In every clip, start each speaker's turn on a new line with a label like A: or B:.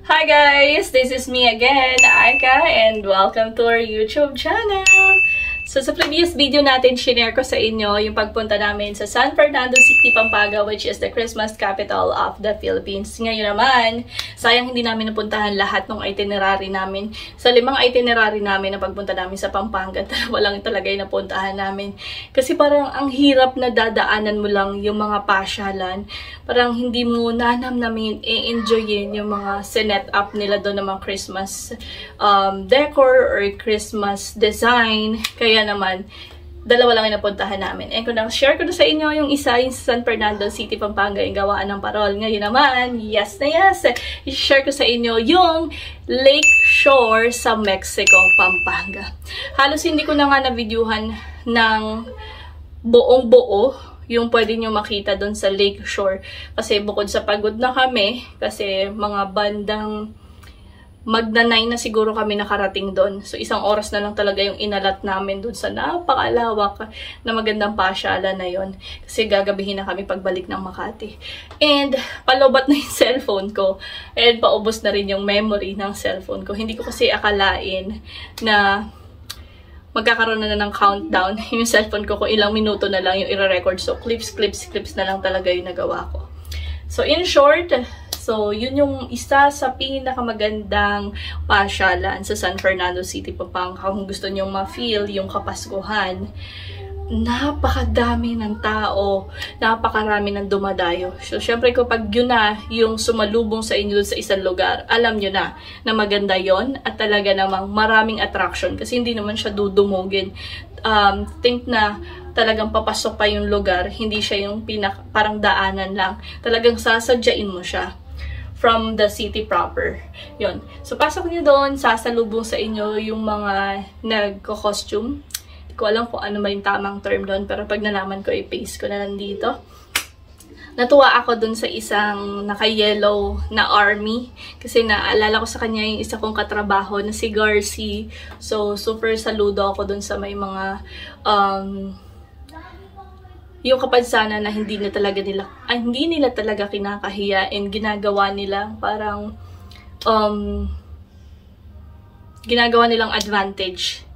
A: Hi guys! This is me again, Aika, and welcome to our YouTube channel! So sa previous video natin, shinare ko sa inyo yung pagpunta namin sa San Fernando City, Pampanga, which is the Christmas capital of the Philippines. Ngayon naman, sayang hindi namin napuntahan lahat ng itinerary namin. Sa 5 itinerary namin na pagpunta namin sa Pampanga, walang talaga yung napuntahan namin. Kasi parang ang hirap na dadaanan mo lang yung mga pasyalan. Parang hindi mo namin i-enjoyin yung mga sinet up nila doon ng mga Christmas decor or Christmas design. Kaya naman, dalawa lang yung napuntahan namin. And kung na-share ko na sa inyo yung isa, yung San Fernando City, Pampanga, yung gawaan ng parol. Ngayon naman, yes na yes, i-share ko sa inyo yung Lake Shore sa Mexico, Pampanga. Halos hindi ko na nga na-videohan ng buong-buo yung pwede nyo makita doon sa Lake Shore. Kasi bukod sa pagod na kami, kasi mga bandang magna-9 na siguro kami nakarating doon. So, 1 oras na lang talaga yung inalat namin doon sa napakalawak na magandang pasyalan na yon. Kasi gagabihin na kami pagbalik ng Makati. And, palobat na yung cellphone ko. And, paubos na rin yung memory ng cellphone ko. Hindi ko kasi akalain na magkakaroon na ng countdown yung cellphone ko kung ilang minuto na lang yung i-record. So, clips na lang talaga yung nagawa ko. So, in short, so, yun yung isa sa pinakamagandang pasyalan sa San Fernando City, Pampanga. Kung gusto nyong ma-feel yung Kapaskuhan, napakadami ng tao, napakarami ng dumadayo. So, syempre kapag yun na yung sumalubong sa inyo sa isang lugar, alam nyo na maganda yon at talaga namang maraming attraction kasi hindi naman siya dudumugin. Think na talagang papasok pa yung lugar, hindi siya yung parang daanan lang. Talagang sasadyain mo siya from the city proper. Yun. So, pasok niyo doon, sasalubong sa inyo yung mga nagko-costume. Hindi ko alam kung ano ba yung tamang term doon, pero pag nalaman ko, i-paste ko na lang dito. Natuwa ako doon sa isang naka-yellow na army. Kasi naalala ko sa kanya yung isa kong katrabaho na si Garci. So, super saludo ako doon sa may mga yung kapansanan na hindi nila talaga kinakahiya and ginagawa nila parang ginagawa nilang advantage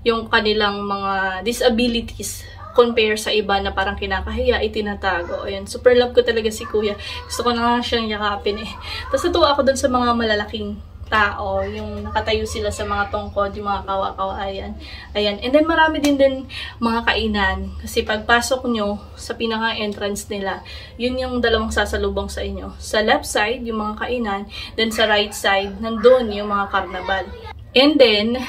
A: yung kanilang mga disabilities compare sa iba na parang kinakahiya, itinatago. Ayan, super love ko talaga si Kuya. Gusto ko na nga siyang yakapin eh. Tapos natuwa ako dun sa mga malalaking tao, yung nakatayo sila sa mga tungkod, yung mga kawa-kawayan. Ayan. And then marami din mga kainan. Kasi pagpasok nyo sa pinaka-entrance nila, yun yung dalawang sasalubong sa inyo. Sa left side, yung mga kainan. Then sa right side, nandun yung mga karnabal. And then,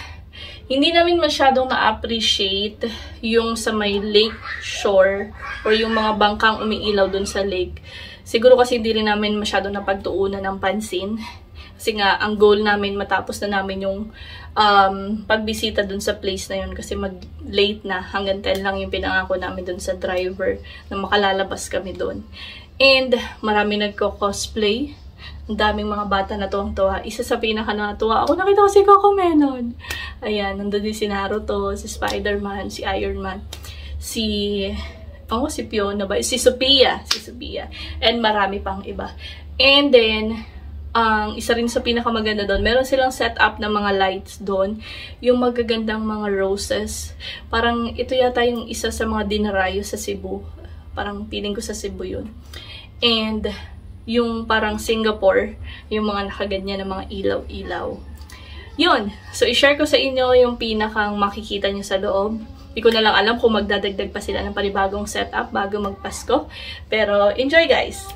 A: hindi namin masyadong na-appreciate yung sa may lake shore or yung mga bangkang umiilaw dun sa lake. Siguro kasi hindi rin namin masyadong napagtuunan ng pansin. Kasi nga, ang goal namin, matapos na namin yung pagbisita dun sa place na yun. Kasi mag-late na, hanggang 10 lang yung pinangako namin dun sa driver na makalalabas kami dun. And marami nagko-cosplay. Ang daming mga bata na tuwang-tuwa. Isa sa pinaka-natuwa, ako nakita ko si Coco Menon. Ayan, nandun din si Naruto, si Spider-Man, si Iron Man, si Fiona ba? Si Sophia. And marami pang iba. And then, isa rin sa pinakamaganda doon, meron silang set up ng mga lights doon. Yung magagandang mga roses. Parang ito yata yung isa sa mga dinarayo sa Cebu. Parang feeling ko sa Cebu yun. And yung parang Singapore, yung mga nakaganyan na mga ilaw-ilaw. Yun. So, i-share ko sa inyo yung pinakang makikita nyo sa loob. Hindi ko na lang alam kung magdadagdag pa sila ng panibagong setup bago magpasko. Pero, enjoy guys!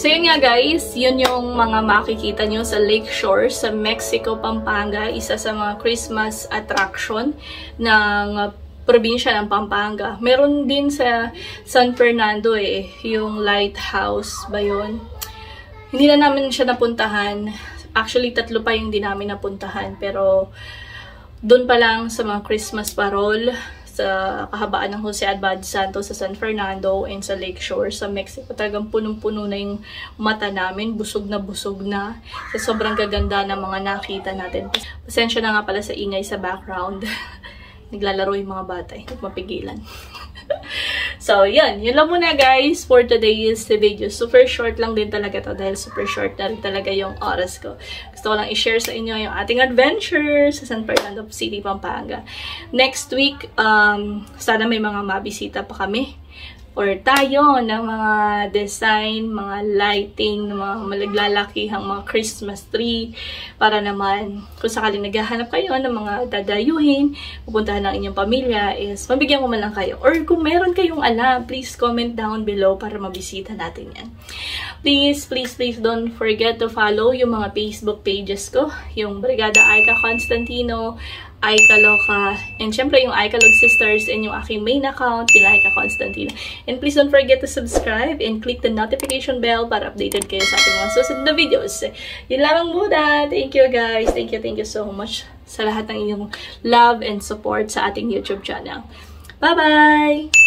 A: So yun nga guys, yun yung mga makikita nyo sa Lakeshore sa Mexico, Pampanga. Isa sa mga Christmas attraction ng probinsya ng Pampanga. Meron din sa San Fernando yung lighthouse ba yun? Hindi na namin siya napuntahan. Actually, 3 pa yung di namin napuntahan. Pero doon pa lang sa mga Christmas parol, sa kahabaan ng Jose Abad Santos sa San Fernando and sa Lakeshore sa Mexico. Talagang punong-puno na yung mata namin. Busog na busog na. Sa sobrang gaganda ng mga nakita natin. Pasensya na nga pala sa ingay sa background. Naglalaro yung mga bata. Hindi mapigilan. So, yun lang muna guys for today's video. Super short lang din talaga to dahil super short na rin talaga yung oras ko. Gusto ko lang i-share sa inyo yung ating adventure sa San Fernando City, Pampanga. Next week, sana may mga mabisita pa kami or tayo ng mga design, mga lighting, mga malaglalakihang mga Christmas tree para naman kung sakaling naghahanap kayo ng mga dadayuhin, pupuntahan ng inyong pamilya is mabigyan ko man lang kayo. Or kung meron kayong alam, please comment down below para mabisita natin yan. Please don't forget to follow yung mga Facebook pages ko, yung Brigada Aika Constantino, Aika Loca, and syempre yung Aika Log Sisters and yung aking main account, Aika Constantino. And please don't forget to subscribe and click the notification bell para updated kayo sa ating mga susunod na videos. Yun lamang muna. Thank you guys. Thank you so much sa lahat ng inyong love and support sa ating YouTube channel. Bye-bye!